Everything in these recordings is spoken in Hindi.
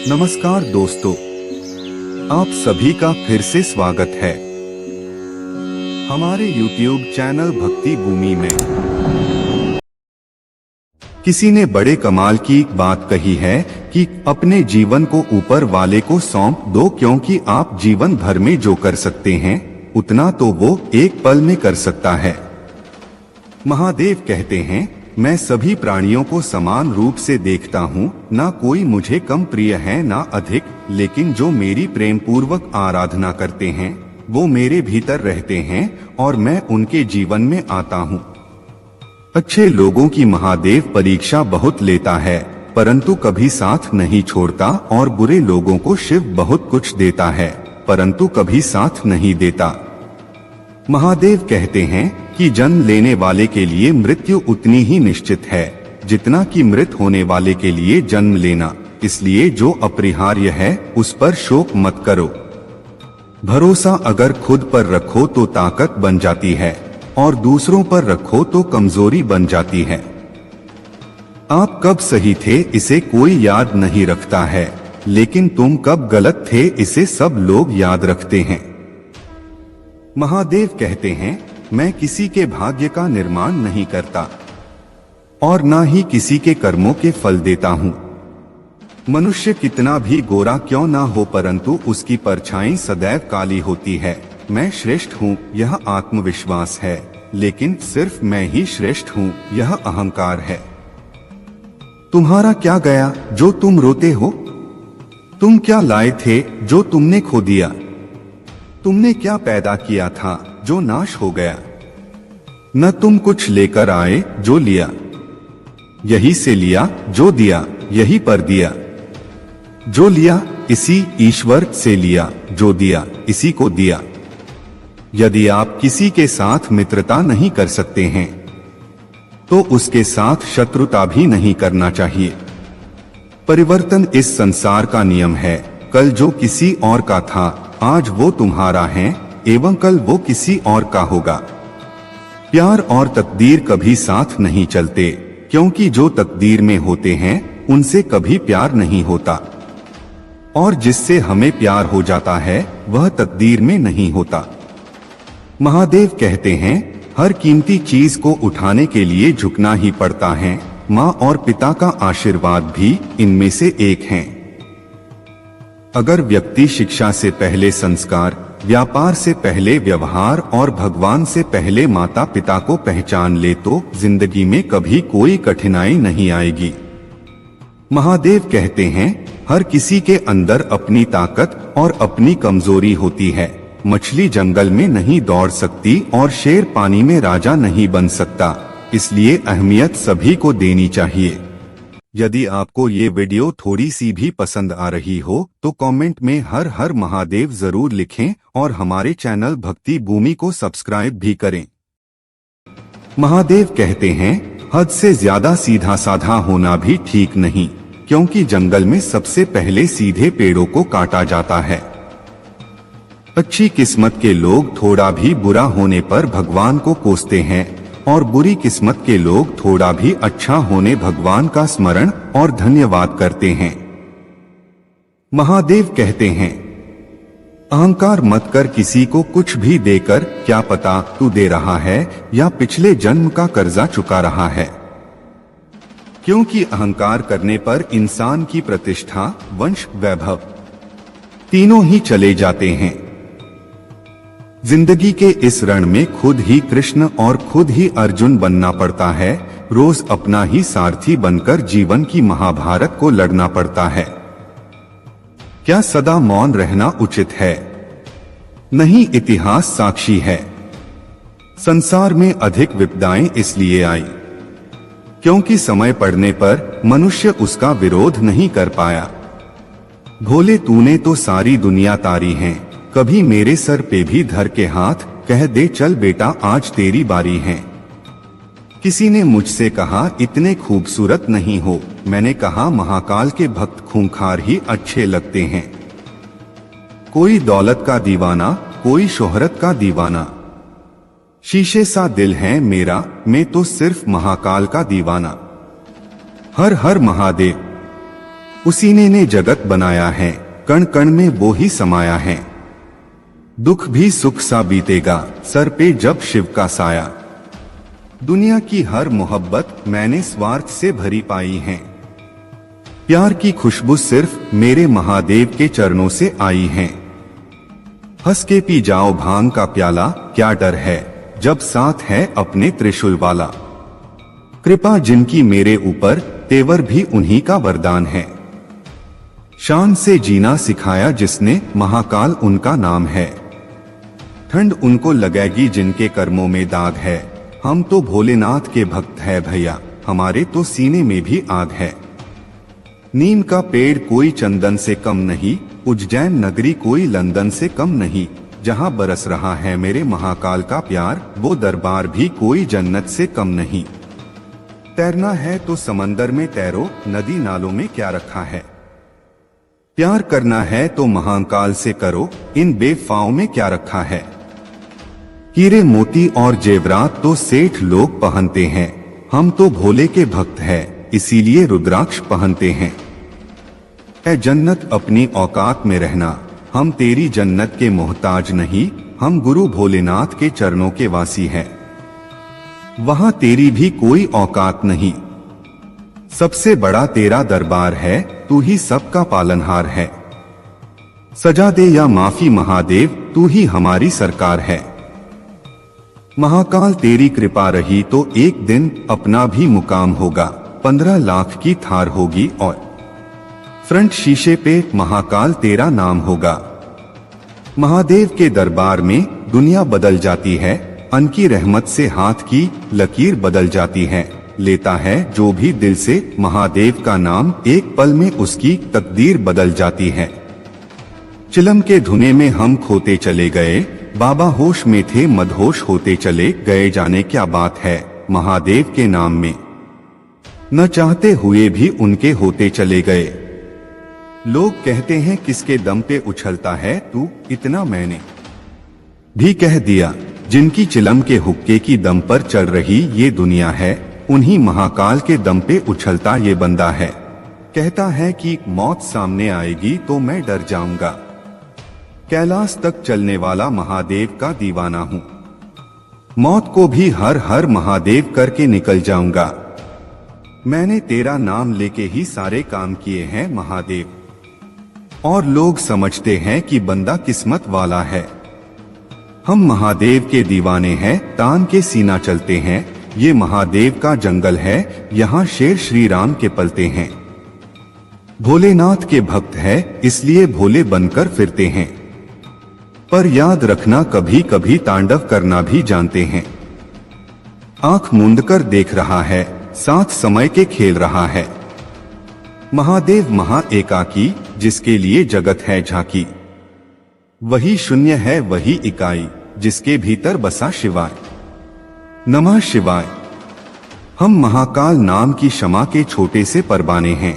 नमस्कार दोस्तों, आप सभी का फिर से स्वागत है हमारे YouTube चैनल भक्ति भूमि में। किसी ने बड़े कमाल की बात कही है कि अपने जीवन को ऊपर वाले को सौंप दो, क्योंकि आप जीवन भर में जो कर सकते हैं उतना तो वो एक पल में कर सकता है। महादेव कहते हैं, मैं सभी प्राणियों को समान रूप से देखता हूँ, ना कोई मुझे कम प्रिय है ना अधिक, लेकिन जो मेरी प्रेम पूर्वक आराधना करते हैं वो मेरे भीतर रहते हैं और मैं उनके जीवन में आता हूँ। अच्छे लोगों की महादेव परीक्षा बहुत लेता है, परंतु कभी साथ नहीं छोड़ता, और बुरे लोगों को शिव बहुत कुछ देता है, परंतु कभी साथ नहीं देता। महादेव कहते हैं कि जन्म लेने वाले के लिए मृत्यु उतनी ही निश्चित है जितना कि मृत होने वाले के लिए जन्म लेना, इसलिए जो अपरिहार्य है उस पर शोक मत करो। भरोसा अगर खुद पर रखो तो ताकत बन जाती है और दूसरों पर रखो तो कमजोरी बन जाती है। आप कब सही थे इसे कोई याद नहीं रखता है, लेकिन तुम कब गलत थे इसे सब लोग याद रखते हैं। महादेव कहते हैं, मैं किसी के भाग्य का निर्माण नहीं करता और ना ही किसी के कर्मों के फल देता हूँ। मनुष्य कितना भी गोरा क्यों ना हो, परंतु उसकी परछाई सदैव काली होती है। मैं श्रेष्ठ हूँ यह आत्मविश्वास है, लेकिन सिर्फ मैं ही श्रेष्ठ हूँ यह अहंकार है। तुम्हारा क्या गया जो तुम रोते हो? तुम क्या लाए थे जो तुमने खो दिया? तुमने क्या पैदा किया था जो नाश हो गया? न तुम कुछ लेकर आए जो लिया, यही से लिया जो दिया यही पर दिया। जो लिया इसी ईश्वर से लिया, जो दिया इसी को दिया। यदि आप किसी के साथ मित्रता नहीं कर सकते हैं तो उसके साथ शत्रुता भी नहीं करना चाहिए। परिवर्तन इस संसार का नियम है। कल जो किसी और का था आज वो तुम्हारा है, एवं कल वो किसी और का होगा। प्यार और तकदीर कभी साथ नहीं चलते, क्योंकि जो तकदीर में होते हैं उनसे कभी प्यार नहीं होता, और जिससे हमें प्यार हो जाता है वह तकदीर में नहीं होता। महादेव कहते हैं, हर कीमती चीज को उठाने के लिए झुकना ही पड़ता है। माँ और पिता का आशीर्वाद भी इनमें से एक है। अगर व्यक्ति शिक्षा से पहले संस्कार, व्यापार से पहले व्यवहार और भगवान से पहले माता पिता को पहचान ले तो जिंदगी में कभी कोई कठिनाई नहीं आएगी। महादेव कहते हैं, हर किसी के अंदर अपनी ताकत और अपनी कमजोरी होती है। मछली जंगल में नहीं दौड़ सकती और शेर पानी में राजा नहीं बन सकता, इसलिए अहमियत सभी को देनी चाहिए। यदि आपको ये वीडियो थोड़ी सी भी पसंद आ रही हो तो कमेंट में हर हर महादेव जरूर लिखें और हमारे चैनल भक्ति भूमि को सब्सक्राइब भी करें। महादेव कहते हैं, हद से ज्यादा सीधा साधा होना भी ठीक नहीं, क्योंकि जंगल में सबसे पहले सीधे पेड़ों को काटा जाता है। अच्छी किस्मत के लोग थोड़ा भी बुरा होने पर भगवान को कोसते हैं, और बुरी किस्मत के लोग थोड़ा भी अच्छा होने भगवान का स्मरण और धन्यवाद करते हैं। महादेव कहते हैं, अहंकार मत कर किसी को कुछ भी देकर, क्या पता तू दे रहा है या पिछले जन्म का कर्जा चुका रहा है। क्योंकि अहंकार करने पर इंसान की प्रतिष्ठा, वंश, वैभव तीनों ही चले जाते हैं। जिंदगी के इस रण में खुद ही कृष्ण और खुद ही अर्जुन बनना पड़ता है। रोज अपना ही सारथी बनकर जीवन की महाभारत को लड़ना पड़ता है। क्या सदा मौन रहना उचित है? नहीं, इतिहास साक्षी है। संसार में अधिक विपदाएं इसलिए आई क्योंकि समय पड़ने पर मनुष्य उसका विरोध नहीं कर पाया। भोले तूने तो सारी दुनिया तारी है, कभी मेरे सर पे भी धर के हाथ कह दे, चल बेटा आज तेरी बारी है। किसी ने मुझसे कहा इतने खूबसूरत नहीं हो, मैंने कहा महाकाल के भक्त खूंखार ही अच्छे लगते हैं। कोई दौलत का दीवाना, कोई शोहरत का दीवाना, शीशे सा दिल है मेरा, मैं तो सिर्फ महाकाल का दीवाना। हर हर महादेव। उसी ने जगत बनाया है, कण कण में वो ही समाया है। दुख भी सुख सा बीतेगा सर पे जब शिव का साया। दुनिया की हर मोहब्बत मैंने स्वार्थ से भरी पाई है। प्यार की खुशबू सिर्फ मेरे महादेव के चरणों से आई है। हंस के पी जाओ भांग का प्याला, क्या डर है जब साथ है अपने त्रिशूल वाला। कृपा जिनकी मेरे ऊपर, तेवर भी उन्हीं का वरदान है। शान से जीना सिखाया जिसने, महाकाल उनका नाम है। ठंड उनको लगेगी जिनके कर्मों में दाग है। हम तो भोलेनाथ के भक्त है भैया, हमारे तो सीने में भी आग है। नीम का पेड़ कोई चंदन से कम नहीं, उज्जैन नगरी कोई लंदन से कम नहीं। जहां बरस रहा है मेरे महाकाल का प्यार, वो दरबार भी कोई जन्नत से कम नहीं। तैरना है तो समंदर में तैरो, नदी नालों में क्या रखा है। प्यार करना है तो महाकाल से करो, इन बेवफाओं में क्या रखा है। हीरे मोती और जेवरात तो सेठ लोग पहनते हैं, हम तो भोले के भक्त हैं, इसीलिए रुद्राक्ष पहनते हैं। ऐ जन्नत अपनी औकात में रहना, हम तेरी जन्नत के मोहताज नहीं, हम गुरु भोलेनाथ के चरणों के वासी हैं। वहां तेरी भी कोई औकात नहीं, सबसे बड़ा तेरा दरबार है, तू ही सबका पालनहार है। सजा दे या माफी महादेव, तू ही हमारी सरकार है। महाकाल तेरी कृपा रही तो एक दिन अपना भी मुकाम होगा। 15 लाख की थार होगी और फ्रंट शीशे पे महाकाल तेरा नाम होगा। महादेव के दरबार में दुनिया बदल जाती है, अनकी रहमत से हाथ की लकीर बदल जाती है। लेता है जो भी दिल से महादेव का नाम, एक पल में उसकी तकदीर बदल जाती है। चिलम के धुने में हम खोते चले गए, बाबा होश में थे मदहोश होते चले गए। जाने क्या बात है महादेव के नाम में, न चाहते हुए भी उनके होते चले गए। लोग कहते हैं किसके दम पे उछलता है तू, इतना मैंने भी कह दिया। जिनकी चिलम के हुक्के की दम पर चल रही ये दुनिया है, उन्हीं महाकाल के दम पे उछलता ये बंदा है। कहता है कि मौत सामने आएगी तो मैं डर जाऊंगा, कैलाश तक चलने वाला महादेव का दीवाना हूँ। मौत को भी हर हर महादेव करके निकल जाऊंगा। मैंने तेरा नाम लेके ही सारे काम किए हैं महादेव। और लोग समझते हैं कि बंदा किस्मत वाला है। हम महादेव के दीवाने हैं, तान के सीना चलते हैं। ये महादेव का जंगल है, यहाँ शेर श्री राम के पलते हैं। भोलेनाथ के भक्त है, इसलिए भोले बनकर फिरते हैं। पर याद रखना कभी कभी तांडव करना भी जानते हैं। आंख मूंदकर देख रहा है, साथ समय के खेल रहा है। महादेव महा एकाकी, जिसके लिए जगत है झांकी। वही शून्य है वही इकाई, जिसके भीतर बसा शिवाय। नमः शिवाय। हम महाकाल नाम की क्षमा के छोटे से परवाने हैं।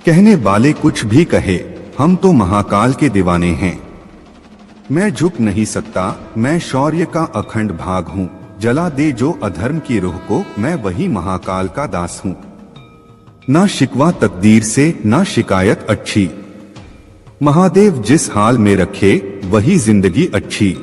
कहने वाले कुछ भी कहे, हम तो महाकाल के दीवाने हैं। मैं झुक नहीं सकता, मैं शौर्य का अखंड भाग हूँ। जला दे जो अधर्म की रूह को, मैं वही महाकाल का दास हूँ। ना शिकवा तकदीर से, ना शिकायत अच्छी। महादेव जिस हाल में रखे वही जिंदगी अच्छी।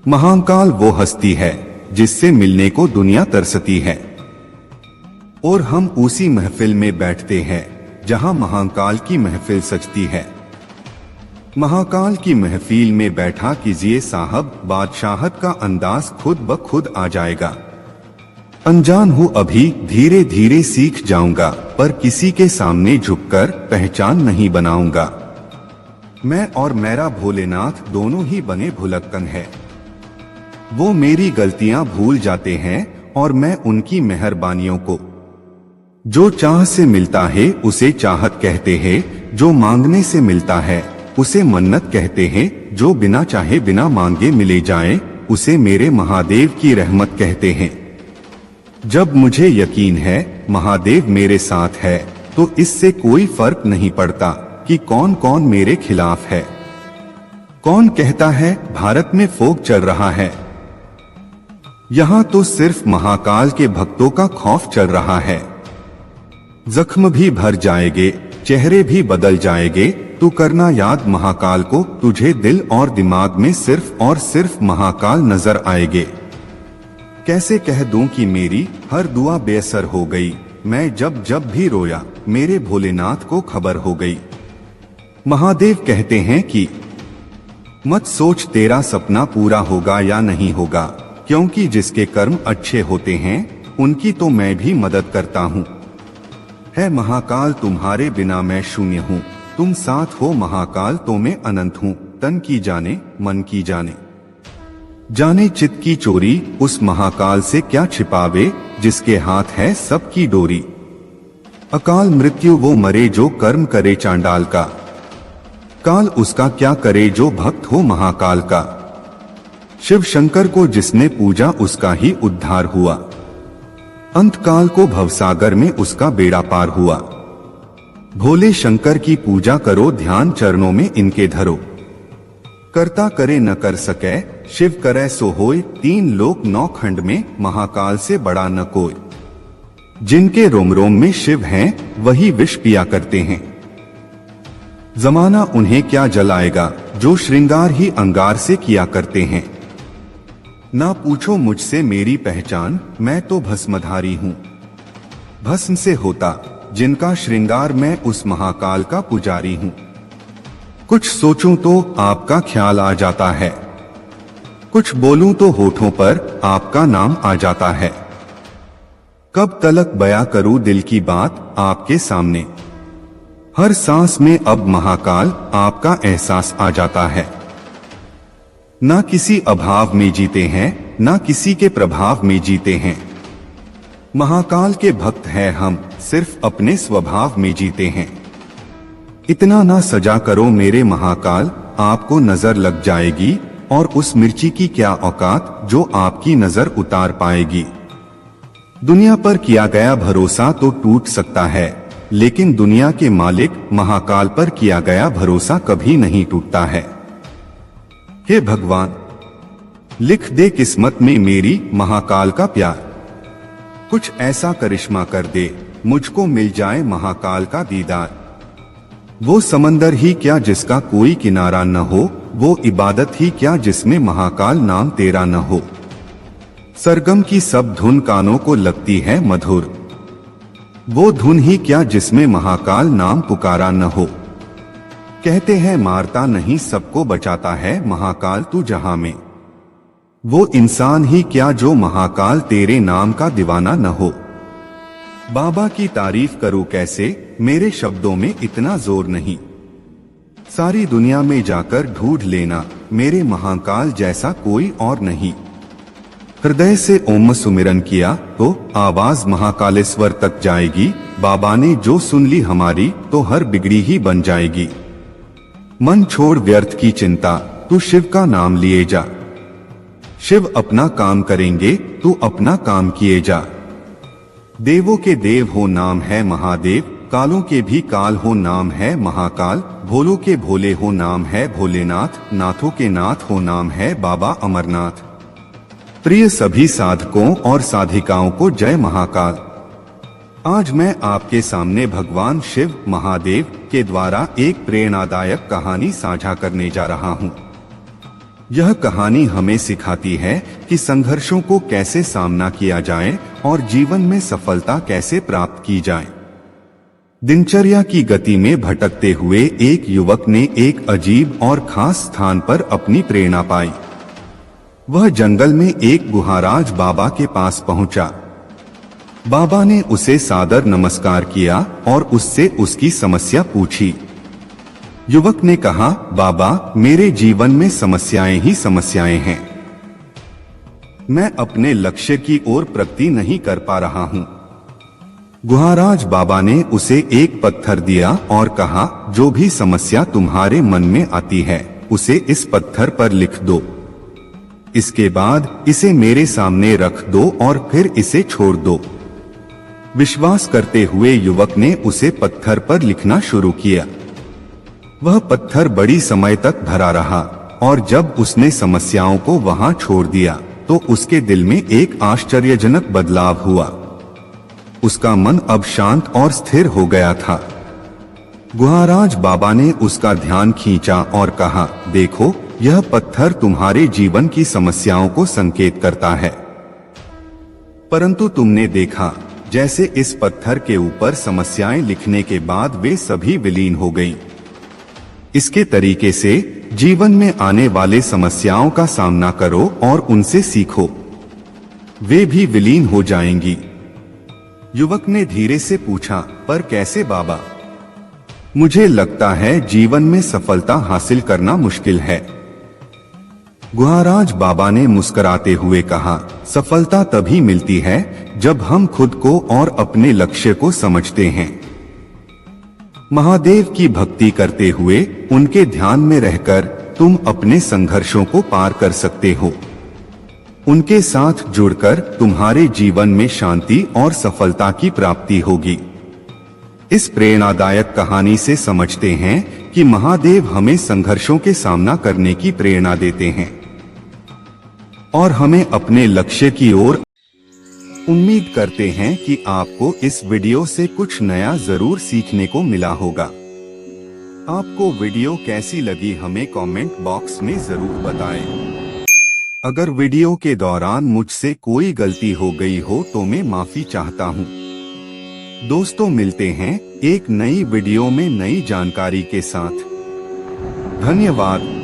महाकाल वो हस्ती है जिससे मिलने को दुनिया तरसती है। और हम उसी महफिल में बैठते हैं जहां महाकाल की महफिल सजती है। महाकाल की महफिल में बैठा कीजिए साहब, बादशाहत का अंदाज खुद ब खुद आ जाएगा। अनजान हूँ अभी, धीरे धीरे सीख जाऊंगा, पर किसी के सामने झुककर पहचान नहीं बनाऊंगा। मैं और मेरा भोलेनाथ दोनों ही बने भुलक्कन है। वो मेरी गलतियां भूल जाते हैं और मैं उनकी मेहरबानियों को। जो चाह से मिलता है उसे चाहत कहते हैं, जो मांगने से मिलता है उसे मन्नत कहते हैं। जो बिना चाहे बिना मांगे मिले जाए उसे मेरे महादेव की रहमत कहते हैं। जब मुझे यकीन है महादेव मेरे साथ है, तो इससे कोई फर्क नहीं पड़ता कि कौन कौन मेरे खिलाफ है। कौन कहता है भारत में फोक चल रहा है, यहाँ तो सिर्फ महाकाल के भक्तों का खौफ चल रहा है। जख्म भी भर जाएंगे, चेहरे भी बदल जाएंगे। तू करना याद महाकाल को, तुझे दिल और दिमाग में सिर्फ और सिर्फ महाकाल नजर आएंगे। कैसे कह दूं कि मेरी हर दुआ बेअसर हो गई, मैं जब जब भी रोया मेरे भोलेनाथ को खबर हो गई। महादेव कहते हैं कि मत सोच तेरा सपना पूरा होगा या नहीं होगा, क्योंकि जिसके कर्म अच्छे होते हैं उनकी तो मैं भी मदद करता हूँ। है महाकाल तुम्हारे बिना मैं शून्य हूँ, तुम साथ हो महाकाल तो मैं अनंत हूँ। तन की जाने मन की जाने, जाने चित की चोरी, उस महाकाल से क्या छिपावे जिसके हाथ है सबकी डोरी। अकाल मृत्यु वो मरे जो कर्म करे चांडाल का, काल उसका क्या करे जो भक्त हो महाकाल का। शिव शंकर को जिसने पूजा उसका ही उद्धार हुआ, अंतकाल को भवसागर में उसका बेड़ा पार हुआ। भोले शंकर की पूजा करो, ध्यान चरणों में इनके धरो। करता करे न कर सके, शिव करे सो होय। 3 लोक 9 खंड में महाकाल से बड़ा न कोई। जिनके रोम रोम में शिव हैं वही विष पिया करते हैं। जमाना उन्हें क्या जलाएगा जो श्रृंगार ही अंगार से किया करते हैं। ना पूछो मुझसे मेरी पहचान, मैं तो भस्मधारी हूँ। भस्म से होता जिनका श्रृंगार, मैं उस महाकाल का पुजारी हूँ। कुछ सोचूं तो आपका ख्याल आ जाता है, कुछ बोलूं तो होठों पर आपका नाम आ जाता है। कब तलक बयां करूं दिल की बात आपके सामने, हर सांस में अब महाकाल आपका एहसास आ जाता है। ना किसी अभाव में जीते हैं, ना किसी के प्रभाव में जीते हैं। महाकाल के भक्त हैं हम, सिर्फ अपने स्वभाव में जीते हैं। इतना ना सजा करो मेरे महाकाल, आपको नजर लग जाएगी, और उस मिर्ची की क्या औकात जो आपकी नजर उतार पाएगी। दुनिया पर किया गया भरोसा तो टूट सकता है, लेकिन दुनिया के मालिक महाकाल पर किया गया भरोसा कभी नहीं टूटता है। हे भगवान, लिख दे किस्मत में मेरी महाकाल का प्यार। कुछ ऐसा करिश्मा कर दे, मुझको मिल जाए महाकाल का दीदार। वो समंदर ही क्या जिसका कोई किनारा न हो, वो इबादत ही क्या जिसमें महाकाल नाम तेरा न हो। सरगम की सब धुन कानों को लगती है मधुर, वो धुन ही क्या जिसमें महाकाल नाम पुकारा न हो। कहते हैं मारता नहीं सबको बचाता है महाकाल तू जहां में, वो इंसान ही क्या जो महाकाल तेरे नाम का दीवाना न हो। बाबा की तारीफ करूं कैसे, मेरे शब्दों में इतना जोर नहीं। सारी दुनिया में जाकर ढूंढ लेना, मेरे महाकाल जैसा कोई और नहीं। हृदय से ओम सुमिरन किया तो आवाज महाकालेश्वर तक जाएगी। बाबा ने जो सुन ली हमारी तो हर बिगड़ी ही बन जाएगी। मन छोड़ व्यर्थ की चिंता, तू शिव का नाम लिए जा। शिव अपना काम करेंगे, तू अपना काम किए जा। देवों के देव हो नाम है महादेव, कालों के भी काल हो नाम है महाकाल। भोलों के भोले हो नाम है भोलेनाथ, नाथों के नाथ हो नाम है बाबा अमरनाथ। प्रिय सभी साधकों और साधिकाओं को जय महाकाल। आज मैं आपके सामने भगवान शिव महादेव के द्वारा एक प्रेरणादायक कहानी साझा करने जा रहा हूँ। यह कहानी हमें सिखाती है कि संघर्षों को कैसे सामना किया जाए और जीवन में सफलता कैसे प्राप्त की जाए। दिनचर्या की गति में भटकते हुए एक युवक ने एक अजीब और खास स्थान पर अपनी प्रेरणा पाई। वह जंगल में एक गुहाराज बाबा के पास पहुंचा। बाबा ने उसे सादर नमस्कार किया और उससे उसकी समस्या पूछी। युवक ने कहा, बाबा मेरे जीवन में समस्याएं ही समस्याएं हैं, मैं अपने लक्ष्य की ओर प्रगति नहीं कर पा रहा हूँ। गुहाराज बाबा ने उसे एक पत्थर दिया और कहा, जो भी समस्या तुम्हारे मन में आती है उसे इस पत्थर पर लिख दो। इसके बाद इसे मेरे सामने रख दो और फिर इसे छोड़ दो। विश्वास करते हुए युवक ने उसे पत्थर पर लिखना शुरू किया। वह पत्थर बड़ी समय तक भरा रहा और जब उसने समस्याओं को वहां छोड़ दिया तो उसके दिल में एक आश्चर्यजनक बदलाव हुआ। उसका मन अब शांत और स्थिर हो गया था। गुहाराज बाबा ने उसका ध्यान खींचा और कहा, देखो, यह पत्थर तुम्हारे जीवन की समस्याओं को संकेत करता है। परंतु तुमने देखा, जैसे इस पत्थर के ऊपर समस्याएं लिखने के बाद वे सभी विलीन हो गईं। इसके तरीके से जीवन में आने वाले समस्याओं का सामना करो और उनसे सीखो, वे भी विलीन हो जाएंगी। युवक ने धीरे से पूछा, पर कैसे बाबा? मुझे लगता है जीवन में सफलता हासिल करना मुश्किल है। गुहाराज बाबा ने मुस्कुराते हुए कहा, सफलता तभी मिलती है जब हम खुद को और अपने लक्ष्य को समझते हैं। महादेव की भक्ति करते हुए उनके ध्यान में रहकर तुम अपने संघर्षों को पार कर सकते हो। उनके साथ जुड़कर तुम्हारे जीवन में शांति और सफलता की प्राप्ति होगी। इस प्रेरणादायक कहानी से समझते हैं कि महादेव हमें संघर्षों के सामना करने की प्रेरणा देते हैं और हमें अपने लक्ष्य की ओर। उम्मीद करते हैं कि आपको इस वीडियो से कुछ नया जरूर सीखने को मिला होगा। आपको वीडियो कैसी लगी हमें कमेंट बॉक्स में जरूर बताएं। अगर वीडियो के दौरान मुझसे कोई गलती हो गई हो तो मैं माफी चाहता हूं। दोस्तों, मिलते हैं एक नई वीडियो में नई जानकारी के साथ। धन्यवाद।